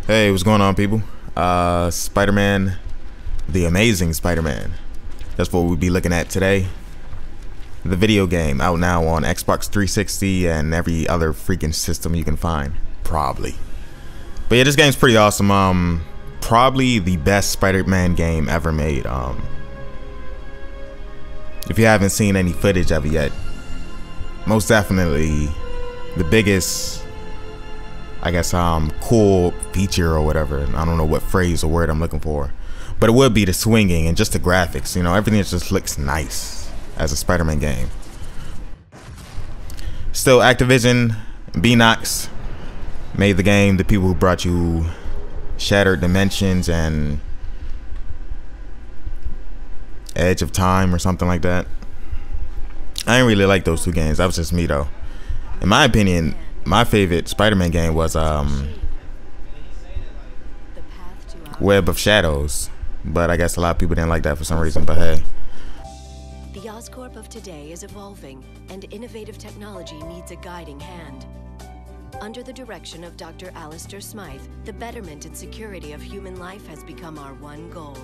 Hey, what's going on, people? Spider-Man, the Amazing Spider-Man. That's what we'll be looking at today. The video game out now on Xbox 360 and every other freaking system you can find, probably. But yeah, this game's pretty awesome. Probably the best Spider-Man game ever made. If you haven't seen any footage of it yet, most definitely the biggest, I guess, cool feature or whatever. I don't know what phrase or word I'm looking for, but it would be the swinging and just the graphics. You know, everything just looks nice as a Spider-Man game. Still, Activision, Beenox made the game. The people who brought you Shattered Dimensions and Edge of Time or something like that. I didn't really like those two games. That was just me though. In my opinion, my favorite Spider-Man game was Web of Shadows, but I guess a lot of people didn't like that for some reason. But hey, the Oscorp of today is evolving, and innovative technology needs a guiding hand. Under the direction of Dr. Alistair Smythe, the betterment and security of human life has become our one goal.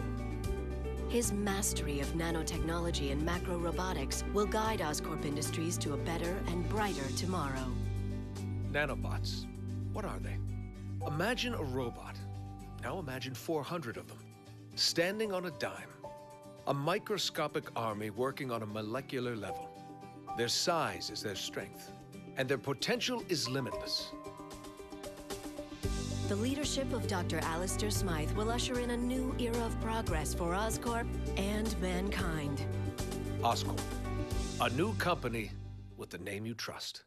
His mastery of nanotechnology and macro-robotics will guide Oscorp Industries to a better and brighter tomorrow. Nanobots. What are they? Imagine a robot. Now imagine 400 of them, standing on a dime. A microscopic army working on a molecular level. Their size is their strength, and their potential is limitless. The leadership of Dr. Alistair Smythe will usher in a new era of progress for Oscorp and mankind. Oscorp, a new company with the name you trust.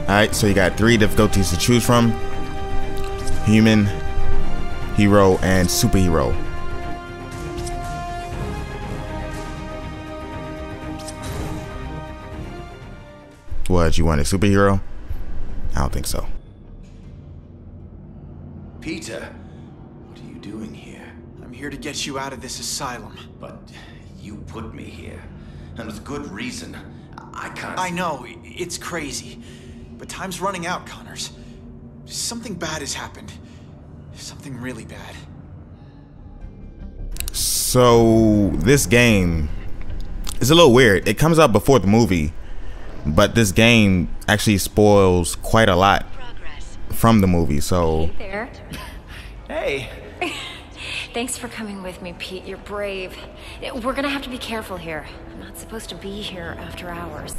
alright, so you got 3 difficulties to choose from: human, hero, and superhero. What, you want a superhero? I don't think so. Peter, what are you doing here? I'm here to get you out of this asylum. But you put me here, and with good reason. I can't... I know, it's crazy, but time's running out, Connors. Something bad has happened. Something really bad. So this game is a little weird. It comes out before the movie, but this game actually spoils quite a lot from the movie. So Hey there. Hey. Thanks for coming with me, Pete. You're brave. We're gonna have to be careful here. I'm not supposed to be here after hours.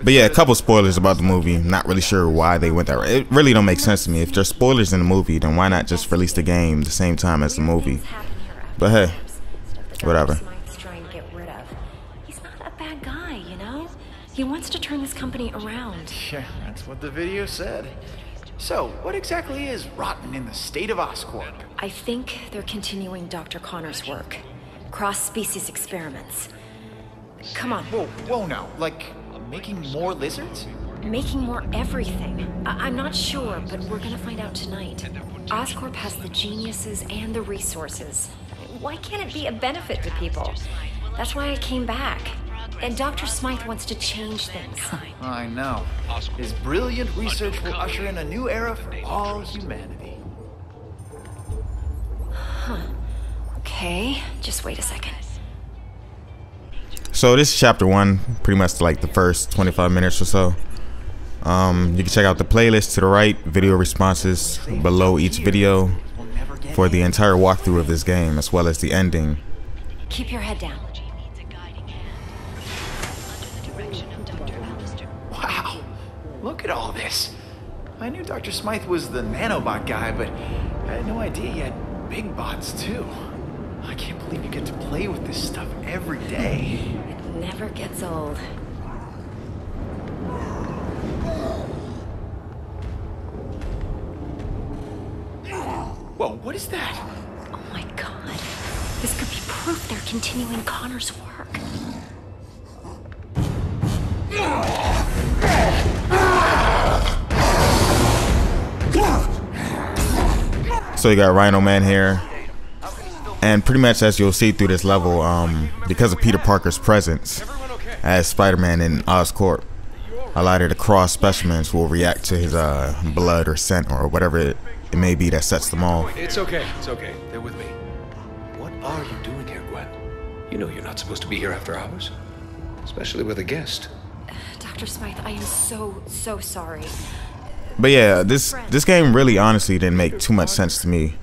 but yeah, a couple spoilers about the movie. Not really sure why they went that way. It really don't make sense to me. If there's spoilers in the movie, then why not just release the game the same time as the movie? But hey, whatever. Trying to get rid of. He's not a bad guy, you know? He wants to turn this company around. Yeah, that's what the video said. So, what exactly is rotten in the state of Oscorp? I think they're continuing Dr. Connor's work. Cross-species experiments. Come on. Whoa now. Like, making more lizards? Making more everything. I'm not sure, but we're gonna find out tonight. Oscorp has the geniuses and the resources. Why can't it be a benefit to people? That's why I came back. And Dr. Smythe wants to change things. I know. His brilliant research will usher in a new era for all humanity. Okay, just wait a second. So this is chapter 1, pretty much like the first 25 minutes or so. You can check out the playlist to the right, video responses below each video for the entire walkthrough of this game, as well as the ending. Keep your head down. Wow. Look at all this. I knew Dr. Smythe was the nanobot guy, but I had no idea he had big bots too. I can't believe you get to play with this stuff every day. It never gets old. Whoa, what is that? Oh my god. This could be proof they're continuing Connor's work. So you got Rhino Man here, and pretty much as you'll see through this level, because of Peter Parker's presence as Spider-Man in Oscorp, a lot of the cross specimens will react to his blood or scent or whatever it may be that sets them off. It's okay. It's okay. They're with me. What are you doing here, Gwen? You know you're not supposed to be here after hours. Especially with a guest. Dr. Smythe, I am so sorry. But yeah, this game really honestly didn't make too much sense to me.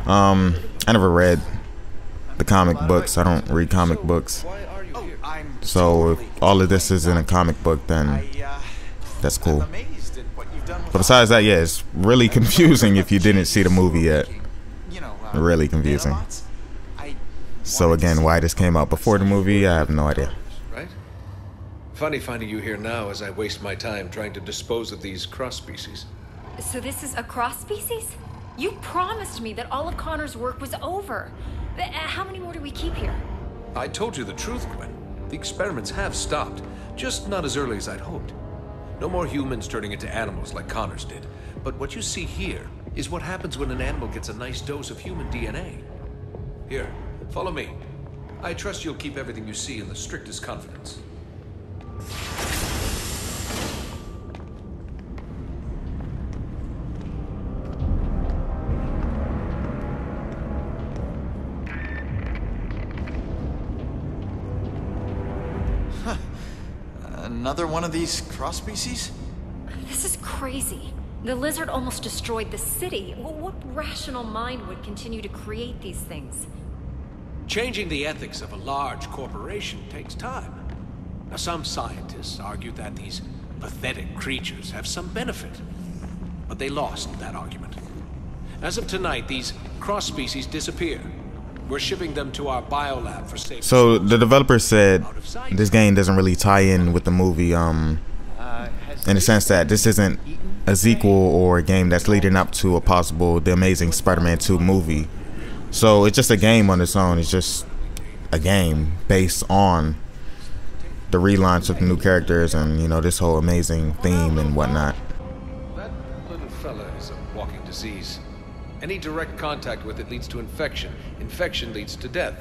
I never read the comic books. I don't read comic books. So if all of this is in a comic book, then that's cool. But besides that, yeah, it's really confusing if you didn't see the movie yet. Really confusing. So again, why this came out before the movie, I have no idea. Right? Funny finding you here now as I waste my time trying to dispose of these cross species. So this is a cross species? You promised me that all of Connor's work was over. How many more do we keep here? I told you the truth, Gwen. The experiments have stopped, just not as early as I'd hoped. No more humans turning into animals like Connor's did. But what you see here is what happens when an animal gets a nice dose of human DNA. Here, follow me. I trust you'll keep everything you see in the strictest confidence. Another one of these cross species? This is crazy. The lizard almost destroyed the city. What rational mind would continue to create these things? Changing the ethics of a large corporation takes time. Now, some scientists argue that these pathetic creatures have some benefit, but they lost that argument. As of tonight, these cross-species disappear. We're shipping them to our biolab for safety. So the developer said this game doesn't really tie in with the movie, in the sense that this isn't a sequel or a game that's leading up to a possible The Amazing Spider-Man 2 movie. So it's just a game on its own. It's just a game based on the relaunch of the new characters and, you know, this whole amazing theme and whatnot. That little fella is a walking disease. Any direct contact with it leads to infection. Infection leads to death.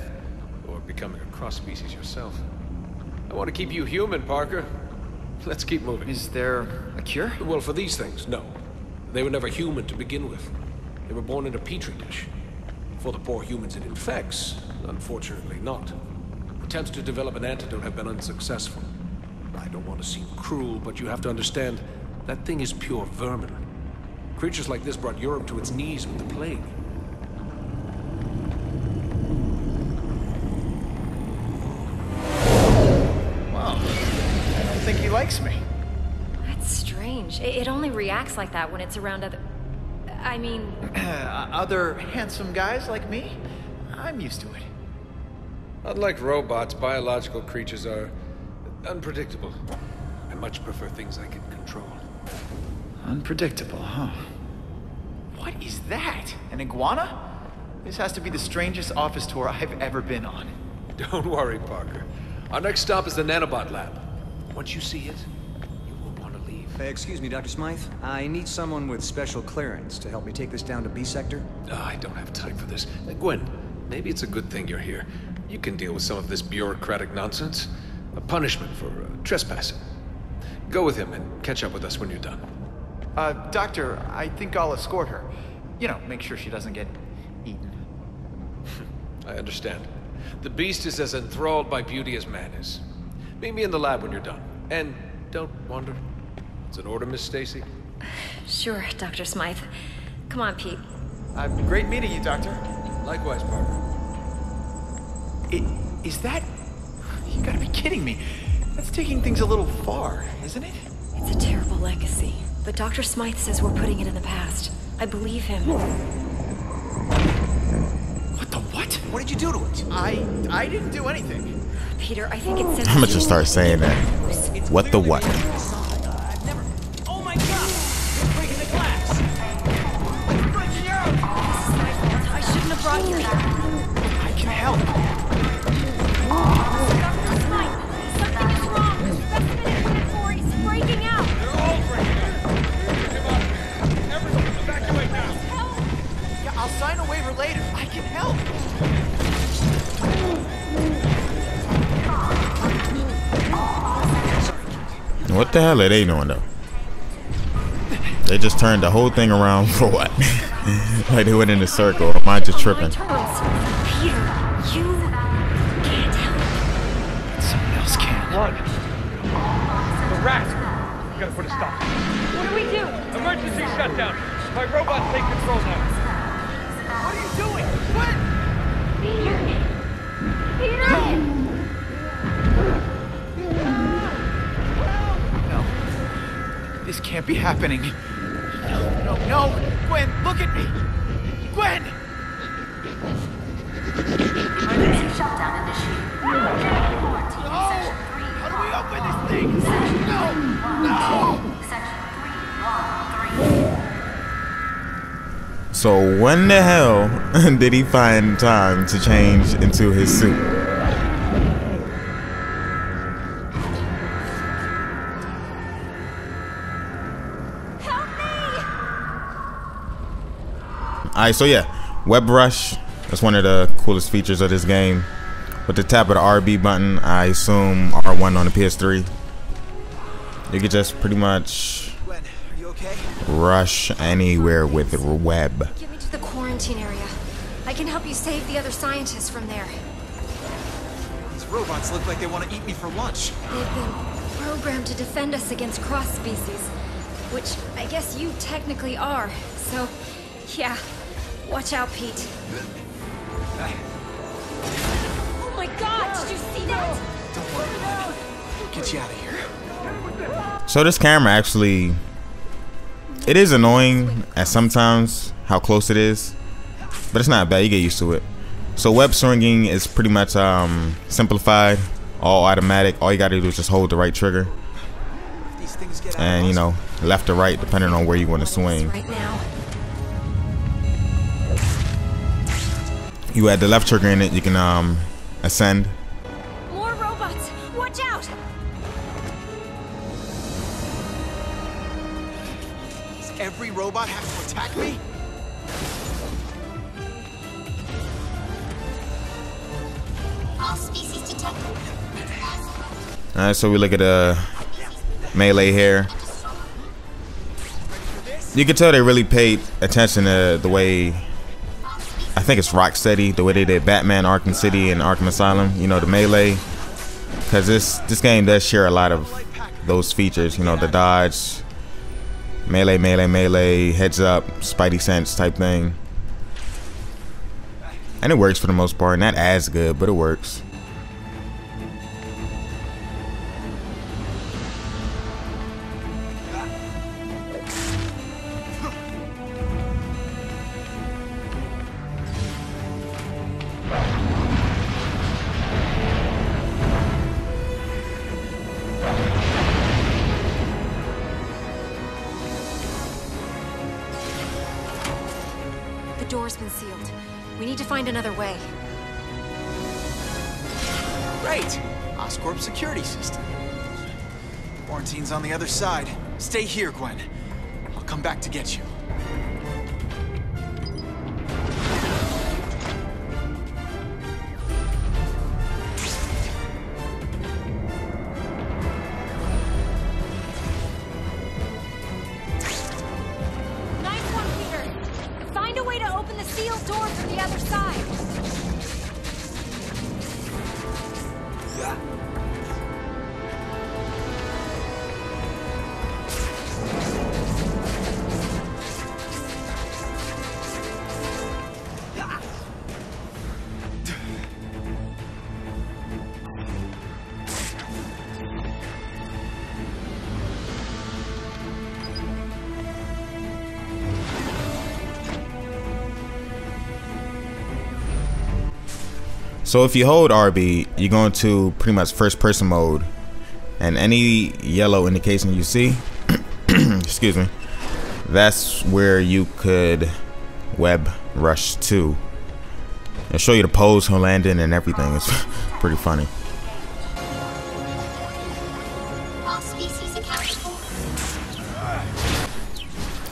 Or becoming a cross-species yourself. I want to keep you human, Parker. Let's keep moving. Is there a cure? Well, for these things, no. They were never human to begin with. They were born in a petri dish. For the poor humans it infects, unfortunately not. Attempts to develop an antidote have been unsuccessful. I don't want to seem cruel, but you have to understand, that thing is pure vermin. Creatures like this brought Europe to its knees with the plague. Wow. I don't think he likes me. That's strange. It only reacts like that when it's around other... I mean... Other handsome guys like me? I'm used to it. Unlike robots, biological creatures are unpredictable. I much prefer things I can control. Unpredictable, huh? What is that? An iguana? This has to be the strangest office tour I've ever been on. Don't worry, Parker. Our next stop is the nanobot lab. Once you see it, you won't want to leave. Excuse me, Dr. Smythe. I need someone with special clearance to help me take this down to B sector. I don't have time for this. Gwen, maybe it's a good thing you're here. You can deal with some of this bureaucratic nonsense. A punishment for trespassing. Go with him and catch up with us when you're done. Doctor, I think I'll escort her. You know, make sure she doesn't get eaten. I understand. The beast is as enthralled by beauty as man is. Meet me in the lab when you're done. And don't wander. It's an order, Miss Stacy. Sure, Dr. Smythe. Come on, Pete. Great meeting you, Doctor. Likewise, Parker. Is that... You gotta be kidding me. That's taking things a little far, isn't it? It's a terrible legacy, but Dr. Smythe says we're putting it in the past. I believe him. What the what? What did you do to it? I didn't do anything. Peter, I think it says... I'm gonna just start saying that. What the what? I've never... Oh my god! You're breaking the glass! You're breaking out! I shouldn't have brought you here. I can help. Dr. Smythe, something is wrong. The specimen in 4 is breaking out. They're all breaking out. Everyone, evacuate now. Yeah, I'll sign a waiver later. I can help. What the hell are they doing though? They just turned the whole thing around for what? Like they went in a circle. Am I just tripping? Peter, you can't help. Someone else can. Run! The rat! We gotta put a stop. What do we do? Emergency shutdown. My robots take control now. What are you doing? What? Peter! Peter! No. This can't be happening. No, no! Gwen, look at me! Gwen! Emergency shutdown initiated. General quarantine in section 3. How do we open this thing? No! No! Section 313. So when the hell did he find time to change into his suit? Alright, so yeah, Web Rush. That's one of the coolest features of this game. With the tap of the RB button, I assume R1 on the PS3, you could just pretty much Gwen, are you okay? rush anywhere with the web. Get me to the quarantine area. I can help you save the other scientists from there. These robots look like they want to eat me for lunch. They've been programmed to defend us against cross species, which I guess you technically are. So, yeah, watch out, Pete. Oh my God! Did you see that? Don't worry, Gwen. We'll get you out of here. So this camera actually, it is annoying at sometimes how close it is, but it's not bad. You get used to it. So web swinging is pretty much simplified, all automatic. All you gotta do is just hold the right trigger, These things get out and of you know, left or right depending on where you want to swing. Right now. You add the left trigger in it, you can ascend. More robots! Watch out! Does every robot have to attack me? All species detected. Alright, so we look at the melee here. You can tell they really paid attention to the way, I think it's Rocksteady, the way they did Batman Arkham City and Arkham Asylum, you know, the melee. Because this game does share a lot of those features, you know, the dodge, melee, heads up, spidey sense type thing. And it works for the most part, not as good, but it works. The door's been sealed. We need to find another way. Great! Oscorp security system. Quarantine's on the other side. Stay here, Gwen. I'll come back to get you. Nice one, Peter. Find a way to open the sealed door from the other side. So if you hold RB, you're going to pretty much first person mode, and any yellow indication you see, excuse me, that's where you could web rush to. It'll show you the pose he'll land in and everything. It's pretty funny. All species accounted for.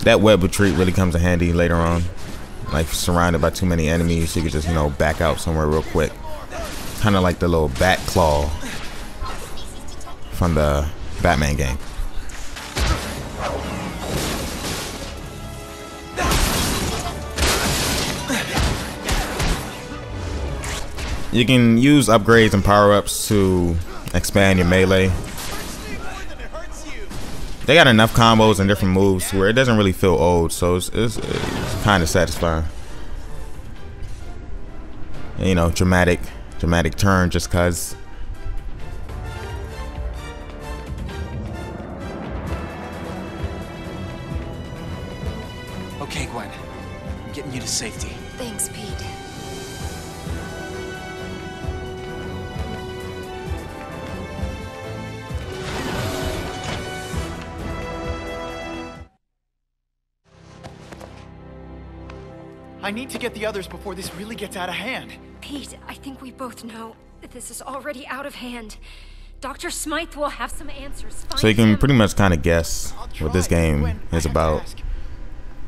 That web retreat really comes in handy later on. Like surrounded by too many enemies, you could just, you know, back out somewhere real quick. Kind of like the little bat claw from the Batman game. You can use upgrades and power-ups to expand your melee. They got enough combos and different moves where it doesn't really feel old, so it's kind of satisfying. And, you know, dramatic turn just cause. Okay, Gwen. I'm getting you to safety. Thanks, Pete. I need to get the others before this really gets out of hand. Pete, I think we both know that this is already out of hand. Dr. Smythe will have some answers. Find So you can him. pretty much kind of guess what this game Gwen, I is have to about. ask,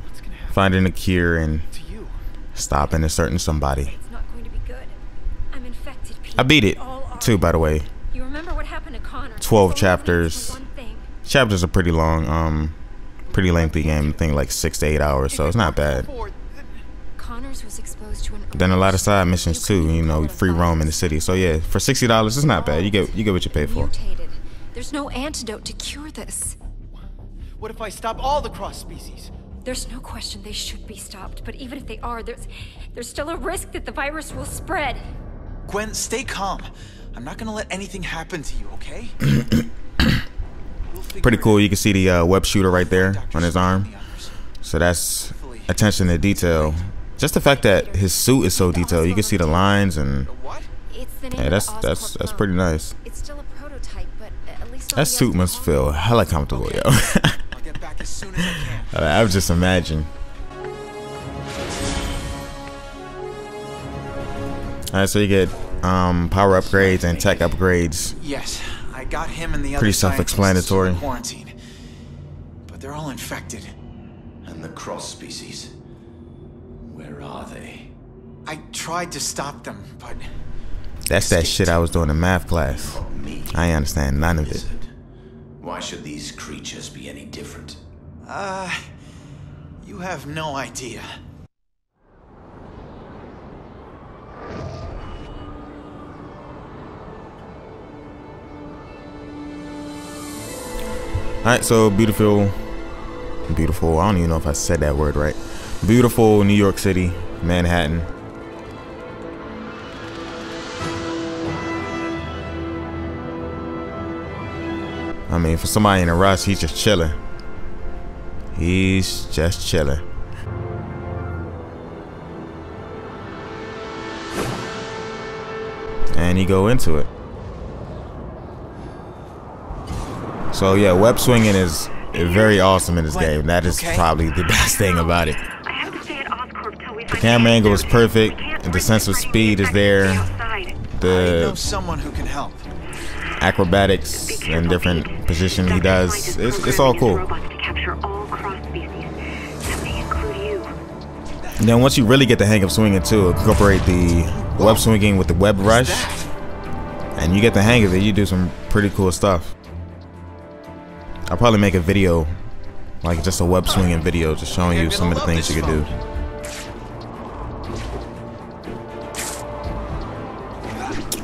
what's gonna happen Finding a cure and to you? stopping a certain somebody. It's not going to be good. I'm infected, Pete. I beat it All are. too, by the way. You remember what happened to Connor? 12 This only leads chapters. to one thing. Chapters are pretty long, pretty lengthy game. I think like 6 to 8 hours, so it's not bad. Connors was exposed to an Then a lot of side missions too, you know, free roam in the city. So yeah, for $60, it's not bad. You get what you pay for. mutated. There's no antidote to cure this. What if I stop all the cross species? There's no question they should be stopped, but even if they are, there's still a risk that the virus will spread. Gwen, stay calm. I'm not gonna let anything happen to you, okay? Pretty cool. You can see the web shooter right there on his arm. So that's attention to detail. Just the fact that his suit is so detailed, you can see the lines and What? It's the name yeah, of that's the Oscorp pretty phone. nice. It's still a prototype, but at least all That the suit others must are feel hella comfortable, yo. I'll get back as soon as I can. I would just imagine. Alright, so you get power upgrades and tech upgrades. Yes, I got him and the other Pretty scientists self-explanatory. in quarantine. But they're all infected. And the cross species. Where are they? I tried to stop them, but That's that shit I was doing in math class. Me. I ain't understand none of Is it. it? Why should these creatures be any different? you have no idea. Alright, so beautiful. I don't even know if I said that word right. Beautiful New York City, Manhattan. I mean, for somebody in a rush, he's just chilling. He's just chilling. And you go into it. So yeah, web swinging is very awesome in this game. That is probably the best thing about it. I have to stay at Oscorp till we The camera angle is perfect, and the sense of speed is there. I know The someone who can help. acrobatics and different position he does, it's all cool. And then once you really get the hang of swinging too, incorporate the web swinging with the web rush, and you get the hang of it, you do some pretty cool stuff. I'll probably make a video, like just a web swinging video, just showing you some of the things you can do.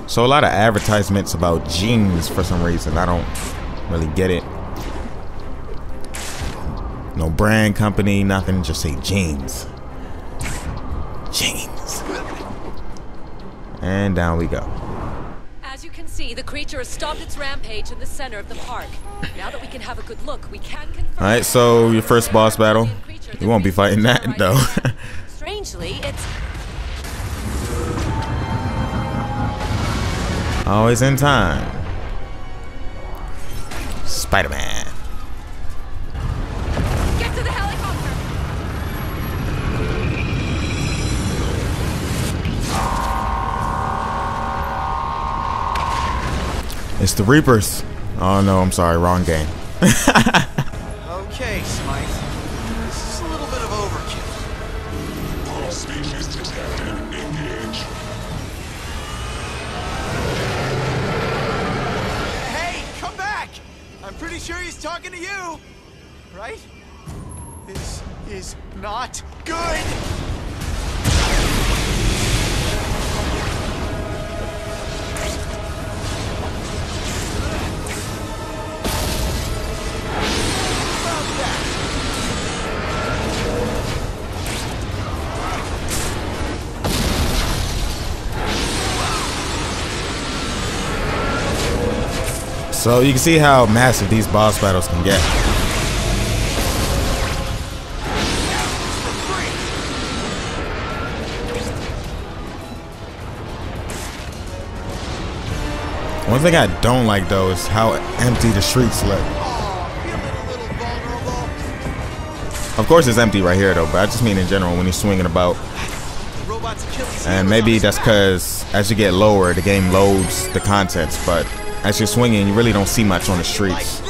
So a lot of advertisements about jeans for some reason. I don't really get it. No brand company, nothing, just say jeans. Jeans. And down we go. As you can see, the creature has stopped its rampage in the center of the park. Now that we can have a good look, we can confirm. Alright, so your first boss battle. You won't be fighting that though. Strangely, it's Always in time. Spider-Man. get to the helicopter. It's the Reapers. Oh no, I'm sorry, wrong game. Okay, Smythe. This is a little bit of overkill. All species detected. Engage. Hey, come back! I'm pretty sure he's talking to you, right? This is not good. So you can see how massive these boss battles can get. One thing I don't like though is how empty the streets look. Of course it's empty right here though, but I just mean in general when you're swinging about. And maybe that's because as you get lower, the game loads the contents, but as you're swinging, you really don't see much on the streets.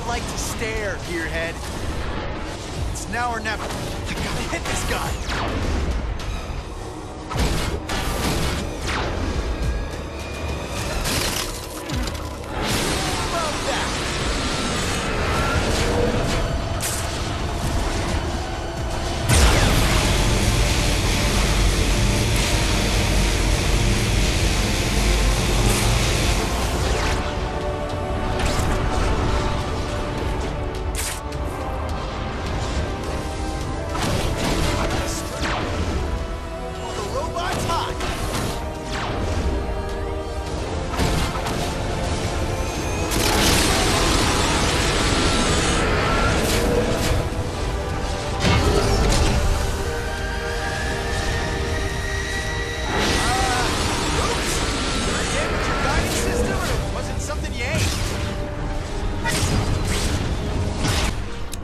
Like to stare, gearhead. It's now or never. I gotta hit this guy. How about that?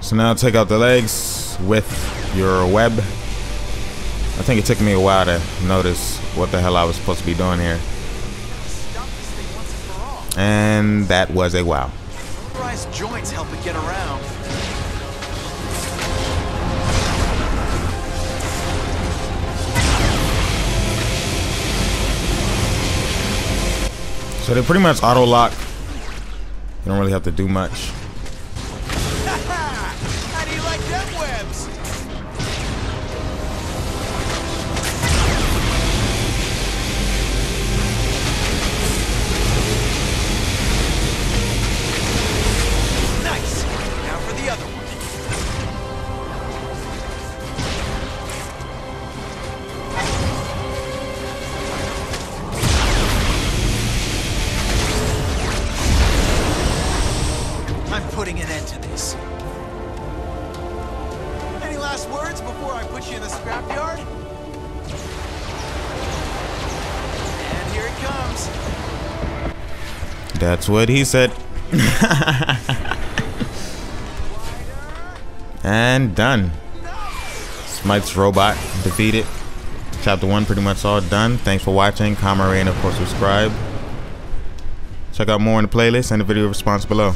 So now take out the legs with your web. I think it took me a while to notice what the hell I was supposed to be doing here. And that was a wow. Rubberized joints help it get around. So they pretty much auto lock. You don't really have to do much. How do you like them webs? Nice. Now for the other one. I'm putting an end to this. Any last words before I put you in the scrapyard? And here it comes. That's what he said. And done. Smite's robot defeated. Chapter 1 pretty much all done. Thanks for watching. Comment, rate, and of course subscribe. Check out more in the playlist and the video response below.